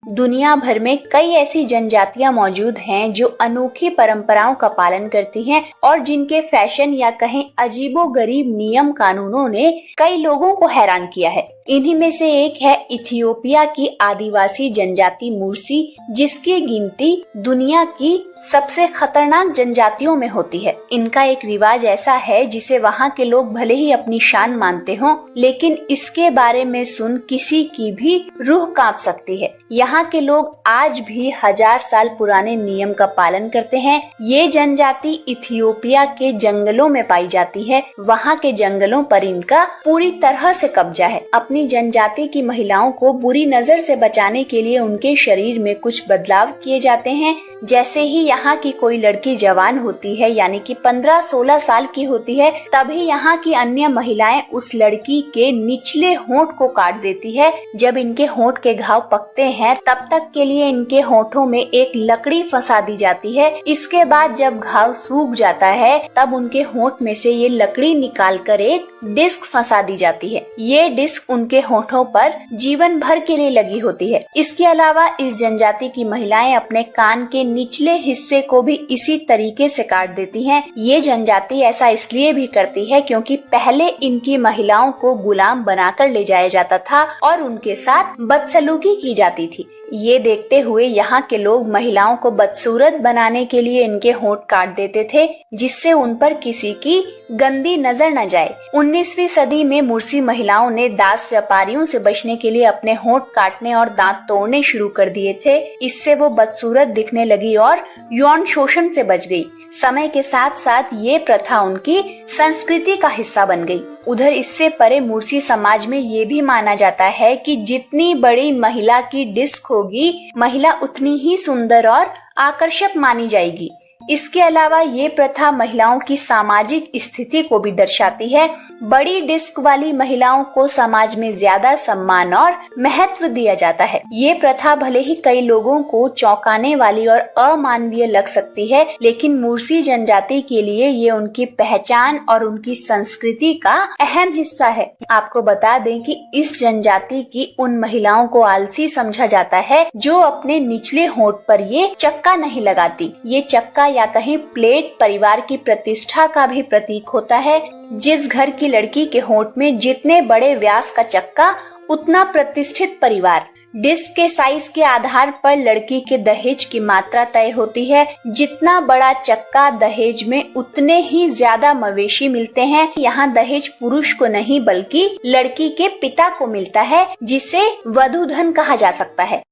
दुनिया भर में कई ऐसी जनजातियां मौजूद हैं जो अनोखी परंपराओं का पालन करती हैं और जिनके फैशन या कहें अजीबोगरीब नियम कानूनों ने कई लोगों को हैरान किया है। इन्हीं में से एक है इथियोपिया की आदिवासी जनजाति मुर्सी, जिसकी गिनती दुनिया की सबसे खतरनाक जनजातियों में होती है। इनका एक रिवाज ऐसा है जिसे वहाँ के लोग भले ही अपनी शान मानते हों, लेकिन इसके बारे में सुन किसी की भी रूह कांप सकती है। यहाँ के लोग आज भी 1000 साल पुराने नियम का पालन करते हैं। ये जनजाति इथियोपिया के जंगलों में पाई जाती है। वहाँ के जंगलों पर इनका पूरी तरह से कब्जा है। अपनी जनजाति की महिलाओं को बुरी नजर से बचाने के लिए उनके शरीर में कुछ बदलाव किए जाते हैं। जैसे ही यहाँ की कोई लड़की जवान होती है, यानी कि 15-16 साल की होती है, तभी यहाँ की अन्य महिलाएं उस लड़की के निचले होंठ को काट देती है। जब इनके होंठ के घाव पकते हैं तब तक के लिए इनके होंठों में एक लकड़ी फंसा दी जाती है। इसके बाद जब घाव सूख जाता है तब उनके होंठ में से ये लकड़ी निकालकर एक डिस्क फंसा दी जाती है। ये डिस्क उनके होंठों पर जीवन भर के लिए लगी होती है। इसके अलावा इस जनजाति की महिलाएं अपने कान के निचले हिस्से को भी इसी तरीके से काट देती हैं। ये जनजाति ऐसा इसलिए भी करती है क्योंकि पहले इनकी महिलाओं को गुलाम बनाकर ले जाया जाता था और उनके साथ बदसलूकी की जाती थी। ये देखते हुए यहाँ के लोग महिलाओं को बदसूरत बनाने के लिए इनके होंठ काट देते थे, जिससे उन पर किसी की गंदी नजर न जाए। 19वीं सदी में मुर्सी महिलाओं ने दास व्यापारियों से बचने के लिए अपने होंठ काटने और दांत तोड़ने शुरू कर दिए थे। इससे वो बदसूरत दिखने लगी और यौन शोषण से बच गई। समय के साथ साथ ये प्रथा उनकी संस्कृति का हिस्सा बन गई। उधर इससे परे मुर्सी समाज में ये भी माना जाता है कि जितनी बड़ी महिला की डिस्क होगी, महिला उतनी ही सुंदर और आकर्षक मानी जाएगी। इसके अलावा ये प्रथा महिलाओं की सामाजिक स्थिति को भी दर्शाती है। बड़ी डिस्क वाली महिलाओं को समाज में ज्यादा सम्मान और महत्व दिया जाता है। ये प्रथा भले ही कई लोगों को चौंकाने वाली और अमानवीय लग सकती है, लेकिन मुर्सी जनजाति के लिए ये उनकी पहचान और उनकी संस्कृति का अहम हिस्सा है। आपको बता दें कि इस जनजाति की उन महिलाओं को आलसी समझा जाता है जो अपने निचले होंठ पर ये चक्का नहीं लगाती। ये चक्का या कहीं प्लेट परिवार की प्रतिष्ठा का भी प्रतीक होता है। जिस घर की लड़की के होंठ में जितने बड़े व्यास का चक्का, उतना प्रतिष्ठित परिवार। डिस्क के साइज के आधार पर लड़की के दहेज की मात्रा तय होती है। जितना बड़ा चक्का दहेज में, उतने ही ज्यादा मवेशी मिलते हैं। यहाँ दहेज पुरुष को नहीं बल्कि लड़की के पिता को मिलता है, जिसे वधू धन कहा जा सकता है।